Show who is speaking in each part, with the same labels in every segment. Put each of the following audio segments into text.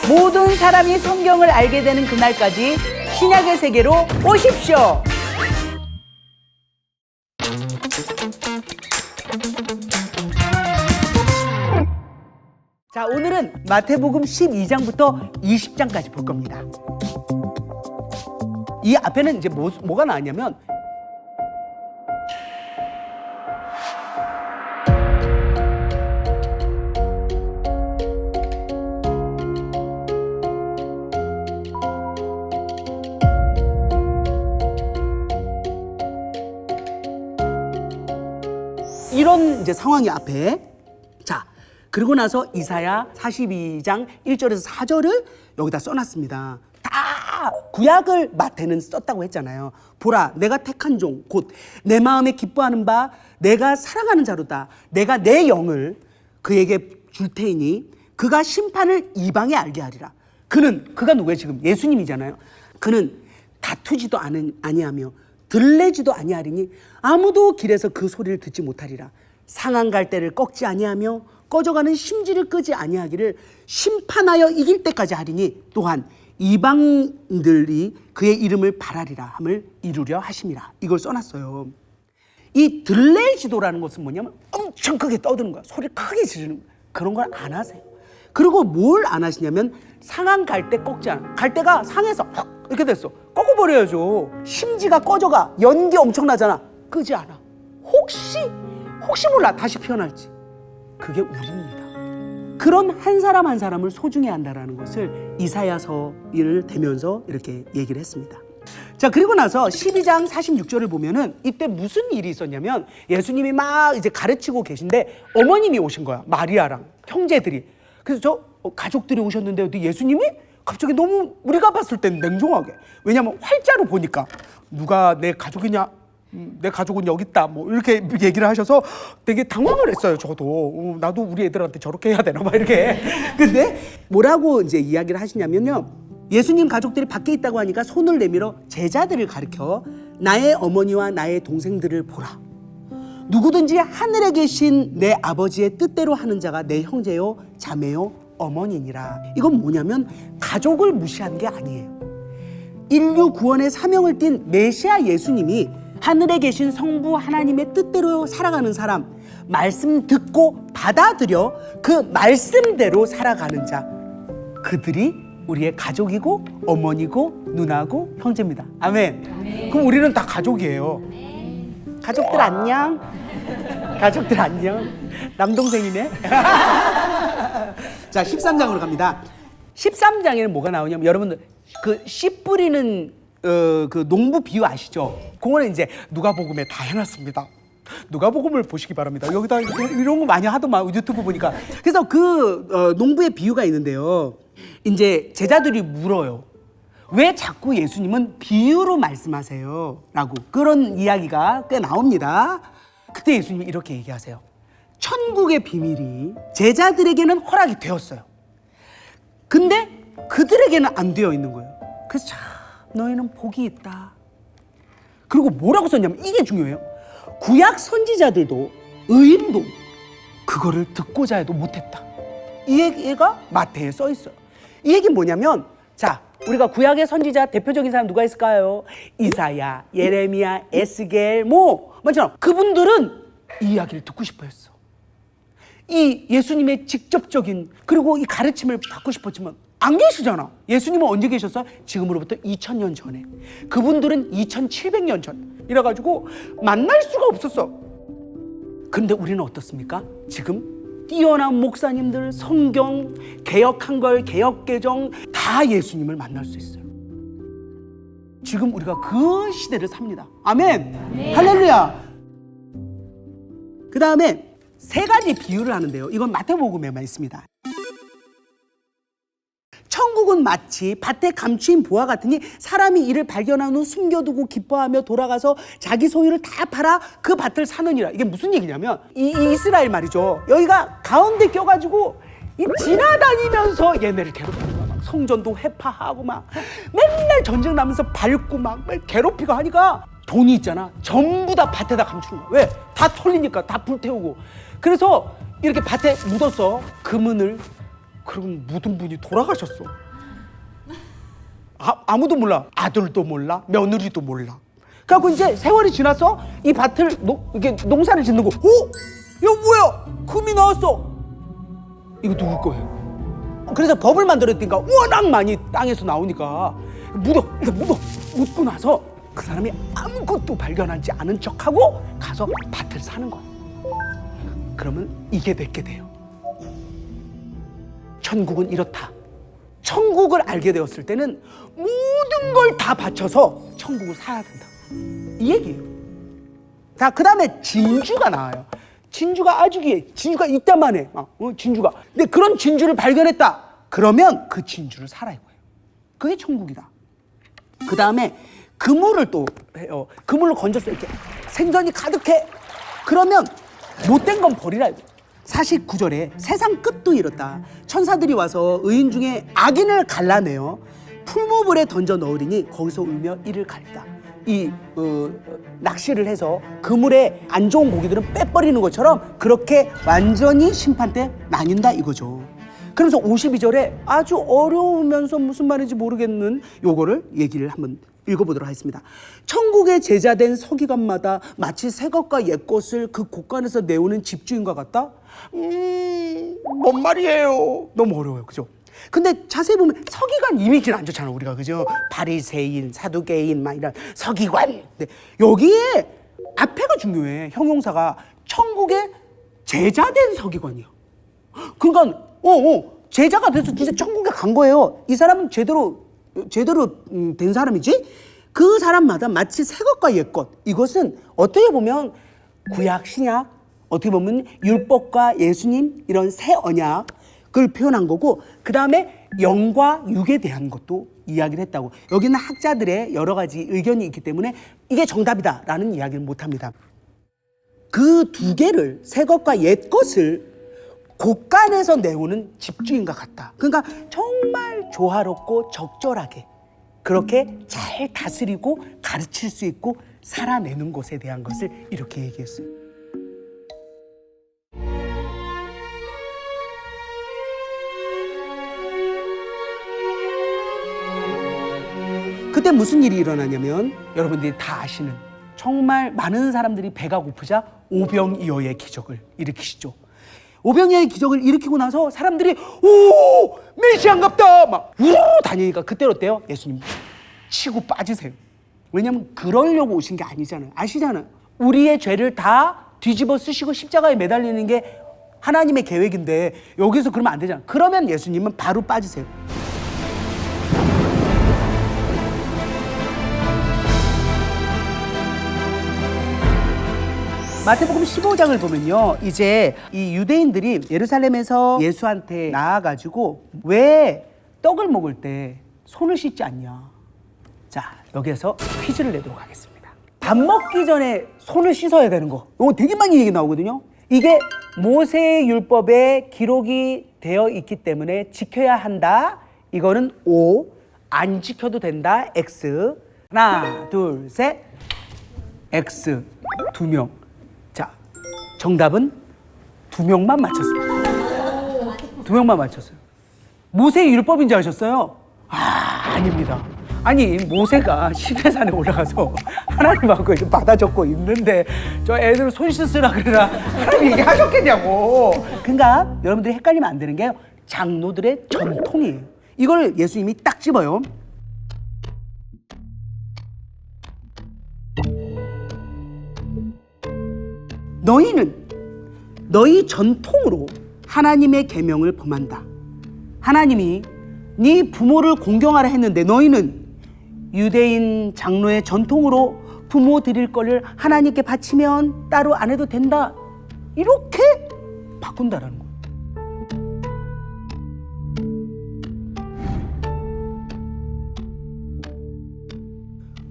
Speaker 1: 모든 사람이 성경을 알게 되는 그날까지 신약의 세계로 오십시오. 자, 오늘은 마태복음 12장부터 20장까지 볼 겁니다. 이 앞에는 이제 뭐가 나왔냐면 이런 이제 상황이 앞에. 자, 그리고 나서 이사야 42장 1절에서 4절을 여기다 써놨습니다. 다 구약을 마태는 썼다고 했잖아요. 보라, 내가 택한 종 곧 내 마음에 기뻐하는 바 내가 사랑하는 자로다. 내가 내 영을 그에게 줄 테이니 그가 심판을 이방에 알게 하리라. 그가 누구예요? 지금 예수님이잖아요. 그는 다투지도 아니하며 들레지도 아니하리니 아무도 길에서 그 소리를 듣지 못하리라. 상한 갈대를 꺾지 아니하며 꺼져가는 심지를 끄지 아니하기를 심판하여 이길 때까지 하리니 또한 이방들이 그의 이름을 바라리라 함을 이루려 하심이라. 이걸 써놨어요. 이 들레지도라는 것은 뭐냐면 엄청 크게 떠드는 거야. 소리를 크게 지르는 거야. 그런 걸 안 하세요. 그리고 뭘 안 하시냐면 상한 갈대 꺾지 않아. 갈대가 상해서 이렇게 됐어. 꺾어버려야죠. 심지가 꺼져가. 연기 엄청나잖아. 끄지 않아. 혹시 몰라 다시 피어날지. 그게 우리입니다. 그런 한 사람 한 사람을 소중히 한다라는 것을 이사야서를 대면서 이렇게 얘기를 했습니다. 자, 그리고 나서 12장 46절을 보면은 이때 무슨 일이 있었냐면 예수님이 막 이제 가르치고 계신데 어머님이 오신 거야. 마리아랑 형제들이. 그래서 가족들이 오셨는데 예수님이 갑자기 너무 우리가 봤을 땐 냉정하게. 왜냐면 활자로 보니까 누가 내 가족이냐? 내 가족은 여기 있다. 뭐 이렇게 얘기를 하셔서 되게 당황을 했어요. 저도 나도 우리 애들한테 저렇게 해야 되나 봐 이렇게. 근데 뭐라고 이제 이야기를 하시냐면요. 예수님 가족들이 밖에 있다고 하니까 손을 내밀어 제자들을 가리켜 나의 어머니와 나의 동생들을 보라. 누구든지 하늘에 계신 내 아버지의 뜻대로 하는 자가 내 형제요 자매요 어머니니라. 이건 뭐냐면 가족을 무시한 게 아니에요. 인류 구원의 사명을 띤 메시아 예수님이 하늘에 계신 성부 하나님의 뜻대로 살아가는 사람, 말씀 듣고 받아들여 그 말씀대로 살아가는 자, 그들이 우리의 가족이고 어머니고 누나고 형제입니다. 아멘. 아멘. 그럼 우리는 다 가족이에요. 아멘. 가족들 안녕. 가족들 안녕. 남동생이네. 자, 13장으로 갑니다. 13장에는 뭐가 나오냐면 여러분들 그 씨 뿌리는 그 농부 비유 아시죠? 그거는 이제 누가복음에 다 해놨습니다. 누가복음을 보시기 바랍니다. 여기다 이런 거 많이 하더만 유튜브 보니까. 그래서 그 농부의 비유가 있는데요. 이제 제자들이 물어요. 왜 자꾸 예수님은 비유로 말씀하세요? 라고. 그런 이야기가 꽤 나옵니다. 그때 예수님이 이렇게 얘기하세요. 천국의 비밀이 제자들에게는 허락이 되었어요. 근데 그들에게는 안 되어 있는 거예요. 그래서 참 너희는 복이 있다. 그리고 뭐라고 썼냐면 이게 중요해요. 구약 선지자들도 의인도 그거를 듣고자 해도 못했다. 이 얘기가 마태에 써 있어요. 이 얘기는 뭐냐면 자, 우리가 구약의 선지자 대표적인 사람 누가 있을까요? 이사야, 예레미야, 에스겔 맞잖아. 그분들은 이 이야기를 듣고 싶어 했어. 이 예수님의 직접적인 그리고 이 가르침을 받고 싶었지만 안 계시잖아. 예수님은 언제 계셨어요? 지금으로부터 2000년 전에. 그분들은 2700년 전. 이래가지고 만날 수가 없었어. 그런데 우리는 어떻습니까? 지금 뛰어난 목사님들, 성경, 개혁한글, 개혁개정 다 예수님을 만날 수 있어요. 지금 우리가 그 시대를 삽니다. 아멘. 아멘. 할렐루야. 그 다음에 세 가지 비유를 하는데요. 이건 마태복음에만 있습니다. 천국은 마치 밭에 감추인 보화 같으니 사람이 이를 발견한 후 숨겨두고 기뻐하며 돌아가서 자기 소유를 다 팔아 그 밭을 사느니라. 이게 무슨 얘기냐면 이 이스라엘 말이죠. 여기가 가운데 껴가지고 지나다니면서 얘네를 괴롭히는 거야. 막 성전도 회파하고 막 맨날 전쟁 나면서 밟고 막 괴롭히고 하니까 돈이 있잖아. 전부 다 밭에다 감추는 거야. 왜? 다 털리니까 다 불태우고. 그래서 이렇게 밭에 묻었어. 금은을 그럼 모든 분이 돌아가셨어. 아무도 몰라. 아들도 몰라, 며느리도 몰라. 그래갖고 이제 세월이 지나서 이 밭을 이게 농사를 짓는 거. 이거 뭐야? 금이 나왔어. 이거 누구 거예요? 그래서 법을 만들었으니까 워낙 많이 땅에서 나오니까 묻고 나서 그 사람이 아무것도 발견하지 않은 척하고 가서 밭을 사는 거야. 그러면 이게 내게 돼요. 천국은 이렇다. 천국을 알게 되었을 때는 모든 걸 다 바쳐서 천국을 살아야 된다. 이 얘기예요. 자, 그 다음에 진주가 나와요. 진주가 아주 귀해. 진주가 이따만 해. 진주가. 근데 그런 진주를 발견했다. 그러면 그 진주를 사라 이거예요. 그게 천국이다. 그 다음에 그물을 또 해요. 그물로 건졌어. 이렇게 생선이 가득해. 그러면 못된 건 버리라 이거. 49절에 세상 끝도 이렇다. 천사들이 와서 의인 중에 악인을 갈라내어 풀무불에 던져 넣으리니 거기서 울며 이를 갈다. 낚시를 해서 그물에 안 좋은 고기들은 빼버리는 것처럼 그렇게 완전히 심판 때 나뉜다 이거죠. 그러면서 52절에 아주 어려우면서 무슨 말인지 모르겠는 요거를 얘기를 한번 읽어보도록 하겠습니다. 천국의 제자된 서기관마다 마치 새 것과 옛 것을 그 곳간에서 내오는 집주인과 같다? 뭔 말이에요? 너무 어려워요, 그죠? 근데 자세히 보면 서기관 이미지는 안 좋잖아, 우리가, 그죠? 바리새인, 사두개인, 막 이런 서기관. 근데 여기에 앞에가 중요해. 형용사가 천국의 제자된 서기관이야. 그러니까 제자가 돼서 진짜 천국에 간 거예요. 이 사람은 제대로 된 사람이지. 그 사람마다 마치 새 것과 옛 것. 이것은 어떻게 보면 구약, 신약, 어떻게 보면 율법과 예수님 이런 새 언약을 표현한 거고, 그 다음에 영과 육에 대한 것도 이야기를 했다고. 여기는 학자들의 여러 가지 의견이 있기 때문에 이게 정답이다라는 이야기를 못합니다. 그 두 개를, 새 것과 옛 것을 곳간에서 내오는 집주인과 같다. 그러니까 정말 조화롭고 적절하게 그렇게 잘 다스리고 가르칠 수 있고 살아내는 것에 대한 것을 이렇게 얘기했어요. 그때 무슨 일이 일어나냐면 여러분들이 다 아시는, 정말 많은 사람들이 배가 고프자 오병이어의 기적을 일으키시죠. 오병이어의 기적을 일으키고 나서 사람들이 오 메시아인갑다 막 우르르 다니니까 그때 어때요? 예수님 치고 빠지세요. 왜냐면 그러려고 오신 게 아니잖아요. 아시잖아요. 우리의 죄를 다 뒤집어 쓰시고 십자가에 매달리는 게 하나님의 계획인데 여기서 그러면 안 되잖아요. 그러면 예수님은 바로 빠지세요. 마태복음 15장을 보면요, 이제 이 유대인들이 예루살렘에서 예수한테 나와가지고 왜 떡을 먹을 때 손을 씻지 않냐. 자, 여기에서 퀴즈를 내도록 하겠습니다. 밥 먹기 전에 손을 씻어야 되는 거, 이거 되게 많이 얘기 나오거든요. 이게 모세의 율법에 기록이 되어 있기 때문에 지켜야 한다. 이거는 O. 안 지켜도 된다. X. 하나, 둘, 셋. X. 2명. 자, 정답은 2명만 맞췄습니다. 2명만 맞췄어요. 모세의 율법인 줄 아셨어요? 아닙니다. 아니, 모세가 시내산에 올라가서 하나님하고 이제 받아 적고 있는데 저 애들 손 씻으라 그러나 하나님 얘기하셨겠냐고. 그러니까 여러분들이 헷갈리면 안 되는 게 장로들의 전통이에요. 이걸 예수님이 딱 집어요. 너희는 너희 전통으로 하나님의 계명을 범한다. 하나님이 네 부모를 공경하라 했는데 너희는 유대인 장로의 전통으로 부모 드릴 거를 하나님께 바치면 따로 안 해도 된다. 이렇게 바꾼다라는 거예요.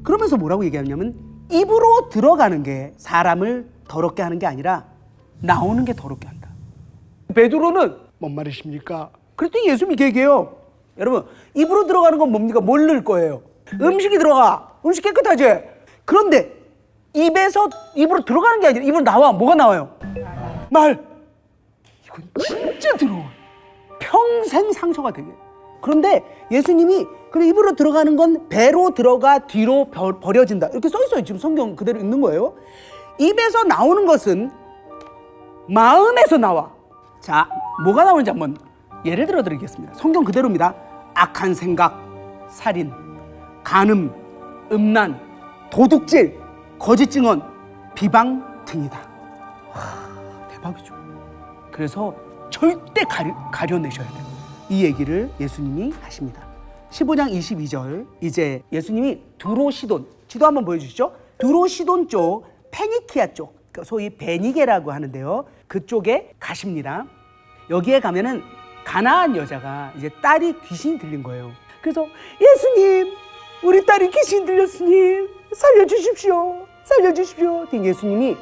Speaker 1: 그러면서 뭐라고 얘기하냐면 입으로 들어가는 게 사람을 더럽게 하는 게 아니라 나오는 게 더럽게 한다. 베드로는 뭔 말이십니까? 그랬더니 예수님이 이렇게 얘기해요. 여러분, 입으로 들어가는 건 뭡니까? 뭘 넣을 거예요? 음식이 들어가. 음식 깨끗하지? 그런데 입으로 들어가는 게 아니라 입으로 나와. 뭐가 나와요? 말. 이건 진짜 더러워. 평생 상처가 되게. 그런데 예수님이 그래 입으로 들어가는 건 배로 들어가 뒤로 버려진다 이렇게 써 있어요. 지금 성경 그대로 읽는 거예요. 입에서 나오는 것은 마음에서 나와. 자, 뭐가 나오는지 한번 예를 들어 드리겠습니다. 성경 그대로입니다. 악한 생각, 살인, 간음, 음란, 도둑질, 거짓 증언, 비방 등이다. 대박이죠. 그래서 절대 가려내셔야 돼요. 이 얘기를 예수님이 하십니다. 15장 22절 이제 예수님이 두로시돈 지도 한번 보여주시죠. 두로시돈 쪽 페니키아 쪽 소위 베니게라고 하는데요. 그쪽에 가십니다. 여기에 가면은 가나안 여자가 이제 딸이 귀신이 들린 거예요. 그래서 예수님 우리 딸이 귀신 들렸으니 살려주십시오. 살려주십시오. 예수님이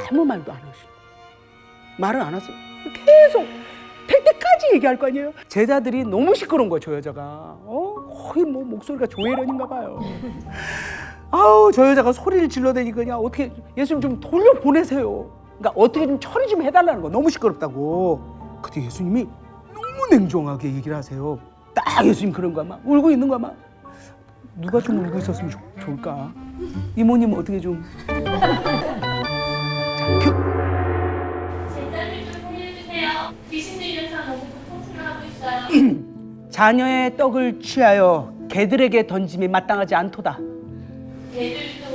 Speaker 1: 아무 말도 안 하시고 말을 안 하세요. 계속 될 때까지 얘기할 거 아니에요. 제자들이 너무 시끄러운 거예요. 저 여자가 거의 뭐 목소리가 조혜련인가 봐요. 아우 저 여자가 소리를 질러대니 그냥 어떻게 예수님 좀 돌려보내세요. 그러니까 어떻게 좀 처리 좀 해달라는 거. 너무 시끄럽다고. 그때 예수님이 너무 냉정하게 얘기를 하세요. 딱 예수님 그런 거야. 막 울고 있는 거야. 막 누가 좀 울고 있었으면 좋을까. 이모님 어떻게 좀. 자, 큐.
Speaker 2: 귀신 들려서 너무 고통스러워하고 있어요.
Speaker 1: 자녀의 떡을 취하여 개들에게 던짐이 마땅하지 않도다.
Speaker 2: 개들도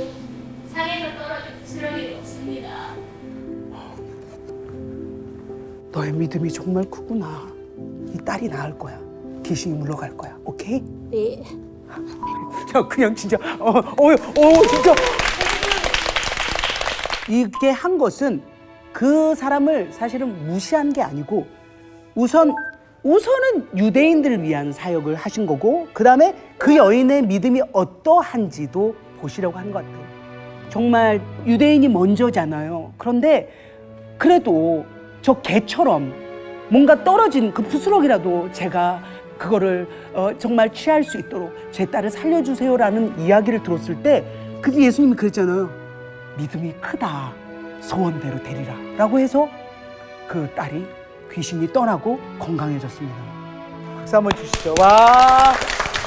Speaker 2: 상에서 떨어져 부스러기가 없습니다.
Speaker 1: 너의 믿음이 정말 크구나. 이 딸이 나을 거야. 귀신이 물러갈 거야. 오케이?
Speaker 2: 네.
Speaker 1: 야, 그냥 진짜 진짜 이게 한 것은 그 사람을 사실은 무시한 게 아니고 우선은 유대인들을 위한 사역을 하신 거고 그 다음에 그 여인의 믿음이 어떠한지도 보시려고 한 것 같아요. 정말 유대인이 먼저잖아요. 그런데 그래도 저 개처럼 뭔가 떨어진 그 부스럭이라도 제가 그거를 정말 취할 수 있도록 제 딸을 살려주세요라는 이야기를 들었을 때 그때 예수님이 그랬잖아요. 믿음이 크다. 소원대로 되리라 라고 해서 그 딸이 귀신이 떠나고 건강해졌습니다. 박수 한번 주시죠. 와,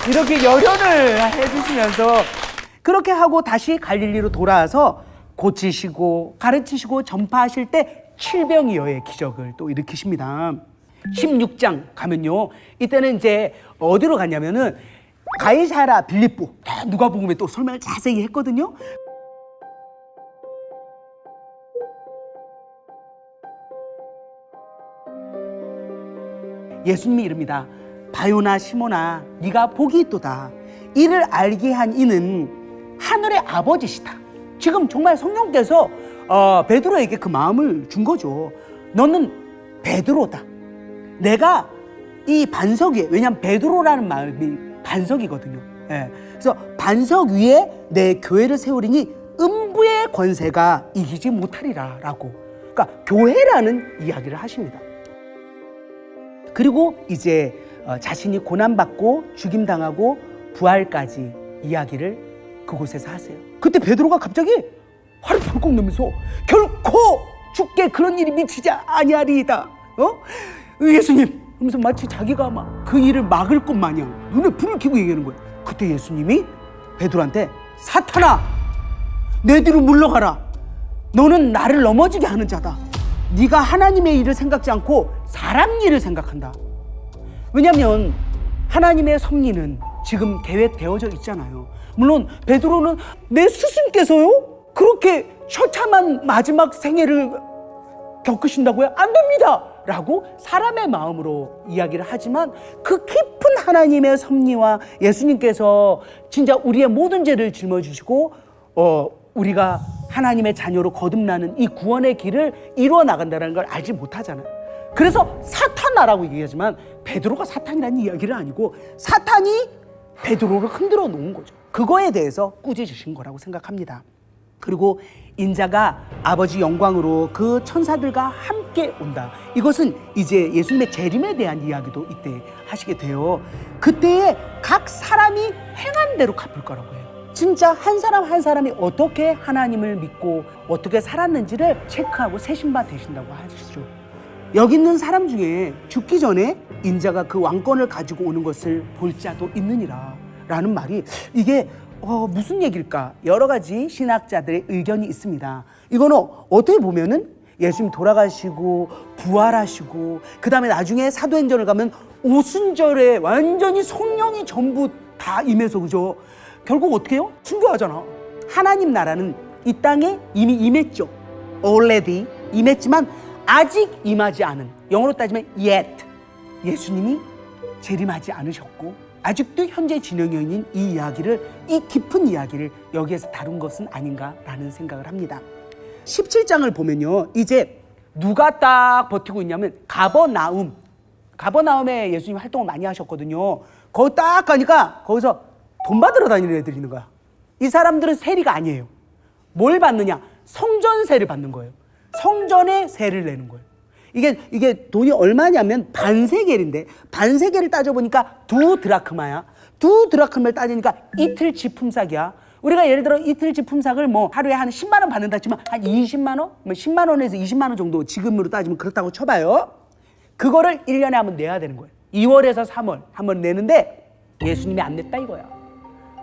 Speaker 1: 이렇게 열연을 해주시면서 그렇게 하고 다시 갈릴리로 돌아와서 고치시고 가르치시고 전파하실 때 칠병이어의 기적을 또 일으키십니다. 16장 가면요, 이때는 이제 어디로 갔냐면은 가이사랴 빌립보, 누가복음에 또 설명을 자세히 했거든요. 예수님이 이릅니다. 바요나 시몬아, 네가 복이 있도다. 이를 알게 한 이는 하늘의 아버지시다. 지금 정말 성령께서 베드로에게 그 마음을 준 거죠. 너는 베드로다. 내가 이 반석 위에, 왜냐하면 베드로라는 마음이 반석이거든요. 예. 그래서 반석 위에 내 교회를 세우리니 음부의 권세가 이기지 못하리라 라고. 그러니까 교회라는 이야기를 하십니다. 그리고 이제 자신이 고난받고 죽임당하고 부활까지 이야기를 그곳에서 하세요. 그때 베드로가 갑자기 화를 벌컥 내면서 결코 죽게 그런 일이 미치지 아니하리이다. 예수님 하면서 마치 자기가 막 그 일을 막을 것 마냥 눈에 불을 켜고 얘기하는 거예요. 그때 예수님이 베드로한테 사탄아 내 뒤로 물러가라. 너는 나를 넘어지게 하는 자다. 네가 하나님의 일을 생각지 않고 사람 일을 생각한다. 왜냐하면 하나님의 섭리는 지금 계획되어져 있잖아요. 물론 베드로는 내 스승께서요? 그렇게 처참한 마지막 생애를 겪으신다고요? 안 됩니다! 라고 사람의 마음으로 이야기를 하지만 그 깊은 하나님의 섭리와 예수님께서 진짜 우리의 모든 죄를 짊어지시고 우리가 하나님의 자녀로 거듭나는 이 구원의 길을 이루어 나간다는 걸 알지 못하잖아요. 그래서 사탄아라고 얘기하지만 베드로가 사탄이라는 이야기는 아니고 사탄이 베드로를 흔들어 놓은 거죠. 그거에 대해서 꾸짖으신 거라고 생각합니다. 그리고 인자가 아버지 영광으로 그 천사들과 함께 온다. 이것은 이제 예수님의 재림에 대한 이야기도 이때 하시게 돼요. 그때에 각 사람이 행한 대로 갚을 거라고 해요. 진짜 한 사람 한 사람이 어떻게 하나님을 믿고 어떻게 살았는지를 체크하고 세심바 되신다고 하시죠. 여기 있는 사람 중에 죽기 전에 인자가 그 왕권을 가지고 오는 것을 볼 자도 있느니라 라는 말이 이게 무슨 얘기일까? 여러 가지 신학자들의 의견이 있습니다. 이거는 어떻게 보면은 예수님 돌아가시고 부활하시고 그 다음에 나중에 사도행전을 가면 오순절에 완전히 성령이 전부 다 임해서 그죠? 결국 어떻게 해요? 순교하잖아. 하나님 나라는 이 땅에 이미 임했죠. already 임했지만 아직 임하지 않은, 영어로 따지면 yet, 예수님이 재림하지 않으셨고 아직도 현재 진행형인 있는 이 이야기를, 이 깊은 이야기를 여기에서 다룬 것은 아닌가라는 생각을 합니다. 17장을 보면요, 이제 누가 딱 버티고 있냐면 가버나움에 예수님 활동을 많이 하셨거든요. 거기 딱 가니까 거기서 돈 받으러 다니는 애들이 있는 거야. 이 사람들은 세리가 아니에요. 뭘 받느냐? 성전세를 받는 거예요. 성전의 세를 내는 거예요. 이게 돈이 얼마냐면 반세겔인데, 반세겔을 따져보니까 2드라크마야. 2드라크마를 따지니까 이틀치 품삯이야. 우리가 예를 들어 이틀치 품삯을 뭐 하루에 한 10만 원 받는다 치면 한 20만 원? 뭐 10만 원에서 20만 원 정도 지금으로 따지면 그렇다고 쳐봐요. 그거를 1년에 한번 내야 되는 거예요. 2월에서 3월 한번 내는데 예수님이 안 냈다 이거야.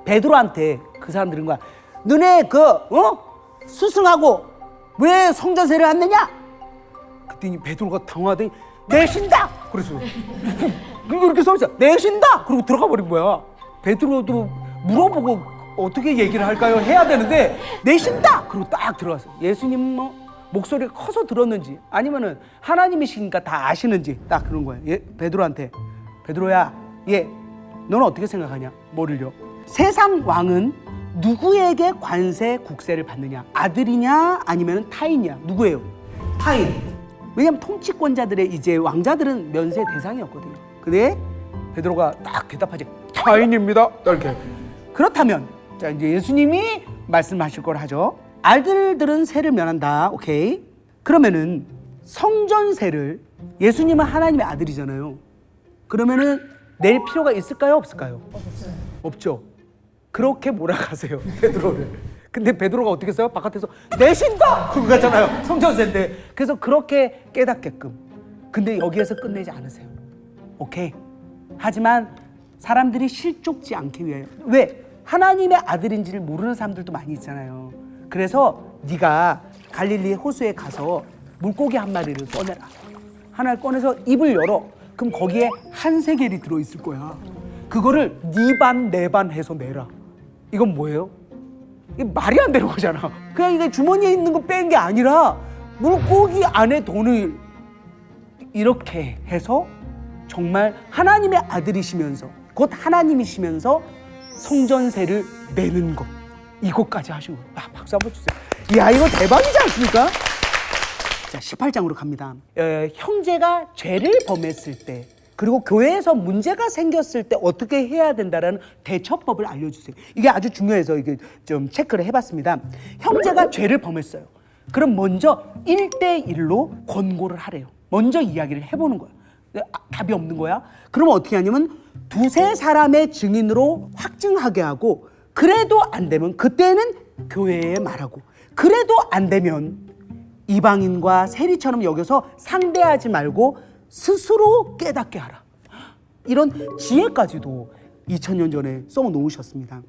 Speaker 1: 베드로한테 그 사람들은 거야. 너네 스승하고 왜 성전세를 안 내냐? 그랬더니 베드로가 당황하더니 내신다! 그래서 그렇게 써있어. 내신다! 그러고 들어가 버린 거야. 베드로도 물어보고 어떻게 얘기를 할까요? 해야 되는데 내신다! 그러고 딱 들어갔어. 예수님 목소리가 커서 들었는지 아니면은 하나님이시니까 다 아시는지 딱 그런 거예요. 베드로한테 베드로야, 너는 어떻게 생각하냐? 뭐를요? 세상 왕은 누구에게 관세 국세를 받느냐? 아들이냐 아니면 타인이냐? 누구예요? 타인. 왜냐면 통치권자들의 이제 왕자들은 면세 대상이었거든요. 근데 베드로가 딱 대답하지. 타인입니다. 이렇게. 그렇다면 자 이제 예수님이 말씀하실 걸 하죠. 아들들은 세를 면한다. 오케이. 그러면은 성전세를, 예수님은 하나님의 아들이잖아요. 그러면은 낼 필요가 있을까요? 없을까요? 없죠. 그렇게 몰아가세요, 베드로를. 근데 베드로가 어떻게 써요? 바깥에서 내신다! 그러고 갔잖아요. 성전세인데. 그래서 그렇게 깨닫게끔. 근데 여기에서 끝내지 않으세요. 오케이. 하지만 사람들이 실족지 않기 위하여. 왜? 하나님의 아들인지를 모르는 사람들도 많이 있잖아요. 그래서 네가 갈릴리 호수에 가서 물고기 한 마리를 꺼내라. 하나를 꺼내서 입을 열어. 그럼 거기에 한 세겔이 들어있을 거야. 그거를 네 반, 내 반 해서 내라. 이건 뭐예요? 이게 말이 안 되는 거잖아. 그냥 이게 주머니에 있는 거 뺀 게 아니라 물고기 안에 돈을 이렇게 해서 정말 하나님의 아들이시면서 곧 하나님이시면서 성전세를 내는 것, 이것까지 하신 거예요. 박수 한번 주세요. 이야, 이거 대박이지 않습니까? 자, 18장으로 갑니다. 형제가 죄를 범했을 때, 그리고 교회에서 문제가 생겼을 때 어떻게 해야 된다라는 대처법을 알려주세요. 이게 아주 중요해서 이게 좀 체크를 해봤습니다. 형제가 죄를 범했어요. 그럼 먼저 1대1로 권고를 하래요. 먼저 이야기를 해보는 거야. 답이 없는 거야. 그러면 어떻게 하냐면 두세 사람의 증인으로 확증하게 하고, 그래도 안 되면 그때는 교회에 말하고, 그래도 안 되면 이방인과 세리처럼 여겨서 상대하지 말고 스스로 깨닫게 하라. 이런 지혜까지도 2000년 전에 써놓으셨습니다.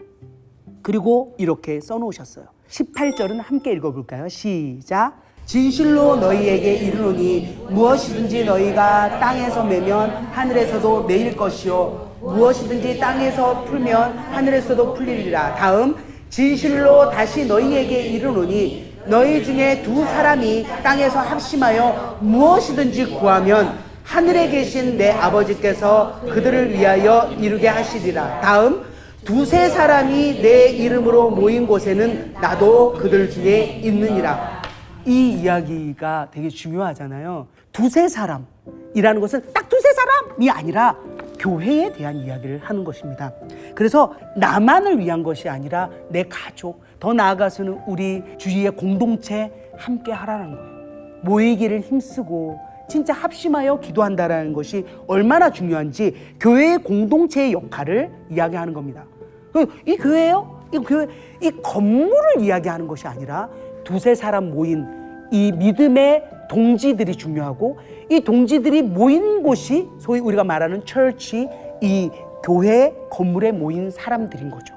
Speaker 1: 그리고 이렇게 써놓으셨어요. 18절은 함께 읽어볼까요? 시작. 진실로 너희에게 이르노니 무엇이든지 너희가 땅에서 매면 하늘에서도 매일 것이요 무엇이든지 땅에서 풀면 하늘에서도 풀리리라. 다음. 진실로 다시 너희에게 이르노니 너희 중에 두 사람이 땅에서 합심하여 무엇이든지 구하면 하늘에 계신 내 아버지께서 그들을 위하여 이루게 하시리라. 다음. 두세 사람이 내 이름으로 모인 곳에는 나도 그들 중에 있느니라. 이 이야기가 되게 중요하잖아요. 두세 사람이라는 것은 딱 두세 사람이 아니라 교회에 대한 이야기를 하는 것입니다. 그래서 나만을 위한 것이 아니라 내 가족, 더 나아가서는 우리 주위의 공동체 함께 하라는 거예요. 모이기를 힘쓰고 진짜 합심하여 기도한다라는 것이 얼마나 중요한지 교회의 공동체의 역할을 이야기하는 겁니다. 이 교회요? 이 교회, 이 건물을 이야기하는 것이 아니라 두세 사람 모인 이 믿음의 동지들이 중요하고 이 동지들이 모인 곳이 소위 우리가 말하는 철치, 이 교회 건물에 모인 사람들인 거죠.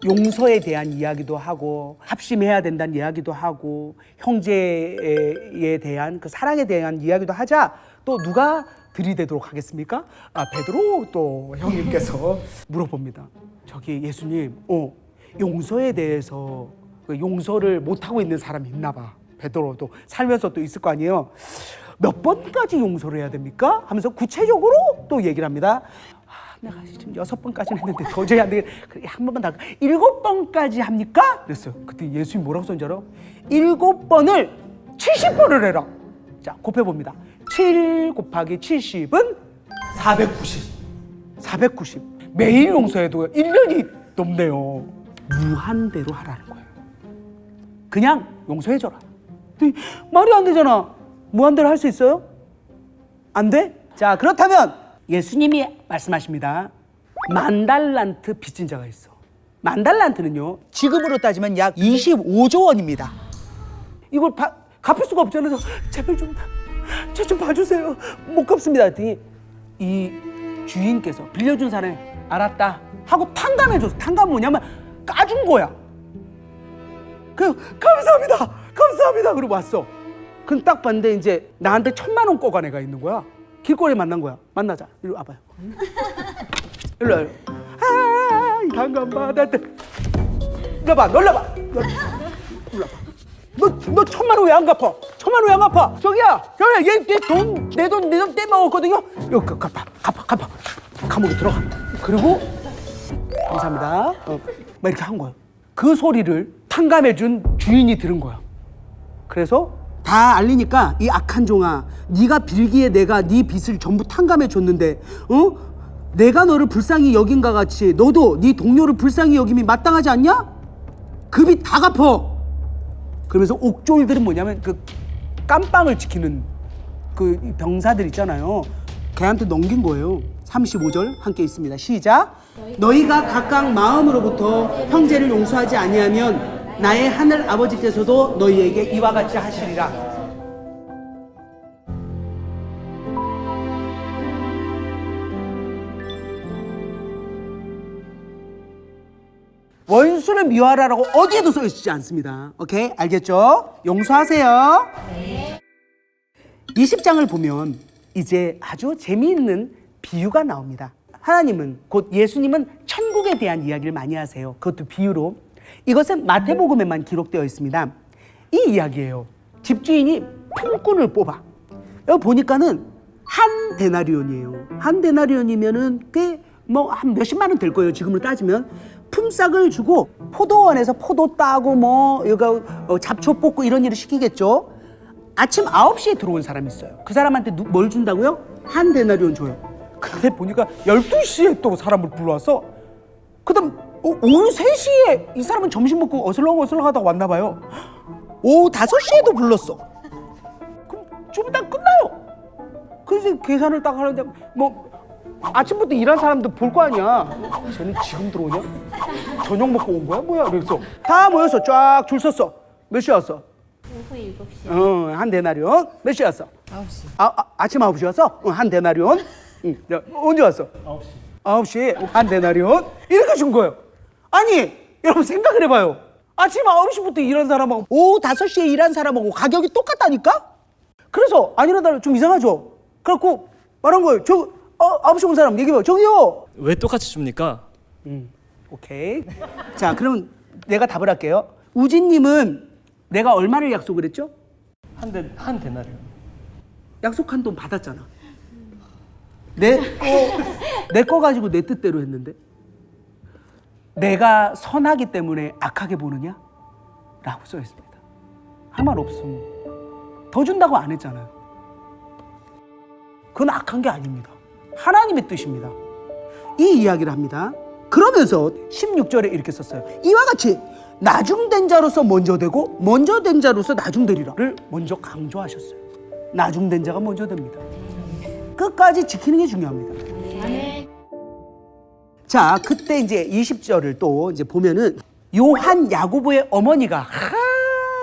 Speaker 1: 용서에 대한 이야기도 하고 합심해야 된다는 이야기도 하고 형제에 대한 그 사랑에 대한 이야기도 하자 또 누가 들이대도록 하겠습니까? 베드로 또 형님께서 물어봅니다. 저기 예수님, 용서에 대해서 용서를 못하고 있는 사람이 있나 봐. 베드로도 살면서 또 있을 거 아니에요. 몇 번까지 용서를 해야 됩니까? 하면서 구체적으로 또 얘기를 합니다. 내가 지금 6번까지는 했는데 도저히 안 되겠. 한 번만 더. 7번까지 합니까? 그랬어요. 그때 예수님이 뭐라고 썼는지 알아? 7번을 70번을 해라. 자, 곱해봅니다. 7 곱하기 70은 490. 490. 매일 용서해도 1년이 넘네요. 무한대로 하라는 거예요. 그냥 용서해줘라. 말이 안 되잖아. 무한대로 할 수 있어요? 안 돼? 자, 그렇다면 예수님이 말씀하십니다. 10,000달란트 빚진 자가 있어. 10,000달란트는요, 지금으로 따지면 약 25조 원입니다. 이걸 갚을 수가 없잖아요. 제발 좀, 저 좀 봐주세요. 못 갚습니다. 했더니 이 주인께서 빌려준 사람이 알았다 하고 탕감해줬어. 탕감은 뭐냐면 까준 거야. 감사합니다. 감사합니다. 그리고 왔어. 그럼 딱 봤는데 이제 나한테 1,000,000원 꺼간 애가 있는 거야. 길거리에 만난 거야. 만나자. 이리 와봐요. 일로 와요. 당감 받았대. 일로 봐. 놀러 봐. 일로 와봐. 너 1,000,000원 왜 안 갚아? 1,000,000원 왜 안 갚아? 저기야. 내 돈 떼먹었거든요. 여기 갚아. 감옥에 들어가. 그리고 감사합니다. 막 이렇게 한 거예요. 그 소리를 탕감해준 주인이 들은 거야. 그래서 다 알리니까 이 악한 종아, 네가 빌기에 내가 네 빚을 전부 탕감해 줬는데, 내가 너를 불쌍히 여긴가 같이 너도 네 동료를 불쌍히 여김이 마땅하지 않냐? 그 빚 다 갚어. 그러면서 옥졸들은 뭐냐면 그 깜빵을 지키는 그 병사들 있잖아요. 걔한테 넘긴 거예요. 35절 함께 있습니다. 시작. 너희가 각각 마음으로부터 형제를 용서하지 아니하면 나의 하늘 아버지께서도 너희에게 이와 같이 하시리라. 원수를 미워하라고 어디에도 써 있지 않습니다. 오케이? 알겠죠? 용서하세요. 네. 20장을 보면 이제 아주 재미있는 비유가 나옵니다. 하나님은 곧 예수님은 천국에 대한 이야기를 많이 하세요. 그것도 비유로. 이것은 마태복음에만 기록되어 있습니다. 이 이야기예요. 집주인이 품꾼을 뽑아. 여기 보니까는 한 데나리온이에요. 한 데나리온이면은 꽤 뭐 한 몇십만 원 될 거예요. 지금으로 따지면. 품삯을 주고 포도원에서 포도 따고 뭐 여기 잡초 뽑고 이런 일을 시키겠죠. 아침 9시에 들어온 사람이 있어요. 그 사람한테 뭘 준다고요? 한 데나리온 줘요. 근데 보니까 12시에 또 사람을 불러왔어. 그다음 오후 3시에 이 사람은 점심 먹고 어슬렁어슬렁 하다가 왔나 봐요. 오후 5시에도 불렀어. 그럼 좀 이따 끝나요. 그래서 계산을 딱 하는데 뭐 아침부터 일한 사람도 볼 거 아니야. 쟤는 지금 들어오냐? 저녁 먹고 온 거야? 뭐야? 그래서 다 모였어. 쫙 줄 섰어. 몇 시에 왔어?
Speaker 2: 오후 7시.
Speaker 1: 한 데나리온. 몇 시에 왔어? 9시. 아침 9시 왔어? 한 데나리온. 언제 왔어? 9시. 9시 한 데나리온. 이렇게 준 거예요. 아니, 여러분 생각을 해봐요. 아침 9시부터 일한 사람하고 오후 5시에 일한 사람하고 가격이 똑같다니까? 그래서 안 일하다 좀 이상하죠? 그래갖고 말한 거예요. 9시 온 사람 얘기해봐요. 저기요.
Speaker 3: 왜 똑같이 줍니까?
Speaker 1: 오케이. 자, 그럼 내가 답을 할게요. 우진님은 내가 얼마를 약속을 했죠?
Speaker 3: 한 데나리온.
Speaker 1: 약속한 돈 받았잖아. 내 거 가지고 내 뜻대로 했는데 내가 선하기 때문에 악하게 보느냐? 라고 써 있습니다. 할 말 없음. 더 준다고 안 했잖아요. 그건 악한 게 아닙니다. 하나님의 뜻입니다. 이 이야기를 합니다. 그러면서 16절에 이렇게 썼어요. 이와 같이 나중된 자로서 먼저 되고 먼저 된 자로서 나중되리라를 먼저 강조하셨어요. 나중된 자가 먼저 됩니다. 끝까지 지키는 게 중요합니다.
Speaker 2: 아멘.
Speaker 1: 자, 그때 이제 20절을 또 이제 보면은 요한 야고보의 어머니가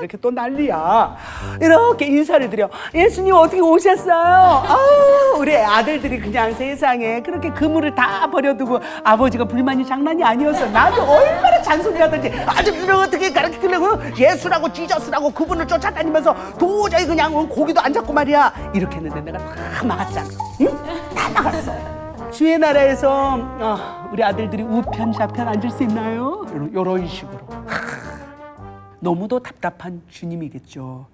Speaker 1: 이렇게 또 난리야. 이렇게 인사를 드려. 예수님 어떻게 오셨어요? 아우, 우리 아들들이 그냥 세상에 그렇게 그물을 다 버려두고 아버지가 불만이 장난이 아니어서 나도 얼마나 잔소리하던지 아들들은 어떻게 가르치려고 예수라고 지저스라고 그분을 쫓아다니면서 도저히 그냥 고기도 안 잡고 말이야. 이렇게 했는데 내가 다 막았잖아. 응? 다 막았어. 주의 나라에서 우리 아들들이 우편 좌편 앉을 수 있나요? 이런 식으로. 너무도 답답한 주님이겠죠.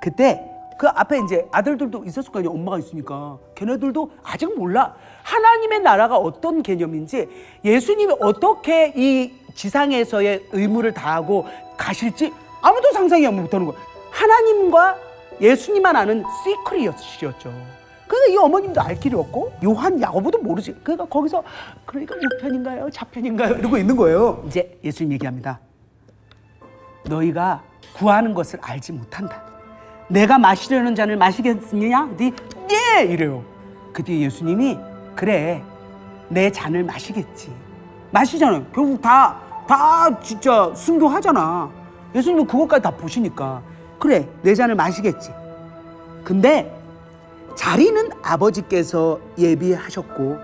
Speaker 1: 그때 그 앞에 이제 아들들도 있었을 거 아니에요. 엄마가 있으니까. 걔네들도 아직 몰라. 하나님의 나라가 어떤 개념인지, 예수님이 어떻게 이 지상에서의 의무를 다하고 가실지 아무도 상상이 못하는 거야. 하나님과 예수님만 아는 시크릿이었죠. 그러니까 이 어머님도 알 길이 없고 요한, 야고보도 모르지. 그러니까 거기서 그러니까 우편인가요? 좌편인가요? 이러고 있는 거예요. 이제 예수님 얘기합니다. 너희가 구하는 것을 알지 못한다. 내가 마시려는 잔을 마시겠느냐? 네 이래요. 그때 예수님이 그래, 내 잔을 마시겠지. 마시잖아요. 결국 다 진짜 순교하잖아. 예수님은 그것까지 다 보시니까 그래, 내 잔을 마시겠지. 근데 자리는 아버지께서 예비하셨고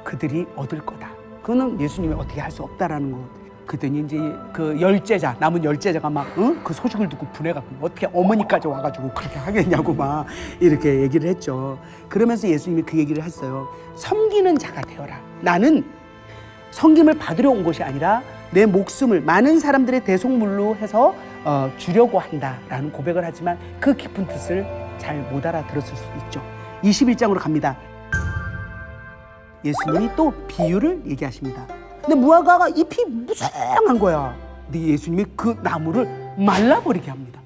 Speaker 1: 그들이 얻을 거다. 그거는 예수님이 어떻게 할 수 없다라는 것. 그랬더니 이제 그 열제자, 남은 열제자가 막 그 소식을 듣고 분해갖고 어떻게 어머니까지 와가지고 그렇게 하겠냐고 막 이렇게 얘기를 했죠. 그러면서 예수님이 그 얘기를 했어요. 섬기는 자가 되어라. 나는 섬김을 받으러 온 것이 아니라 내 목숨을 많은 사람들의 대속물로 해서 주려고 한다라는 고백을 하지만 그 깊은 뜻을 잘 못 알아들었을 수도 있죠. 21장으로 갑니다. 예수님이 또 비유를 얘기하십니다. 근데 무화과가 잎이 무성한 거야. 근데 예수님이 그 나무를 말라버리게 합니다.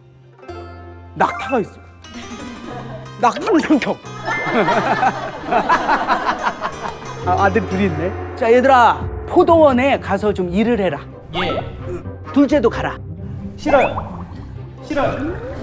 Speaker 1: 낙타가 있어. 낙타는 성격. 아들 둘이 있네. 자, 얘들아, 포도원에 가서 좀 일을 해라.
Speaker 3: 예.
Speaker 1: 둘째도 가라.
Speaker 3: 싫어요. 싫어요.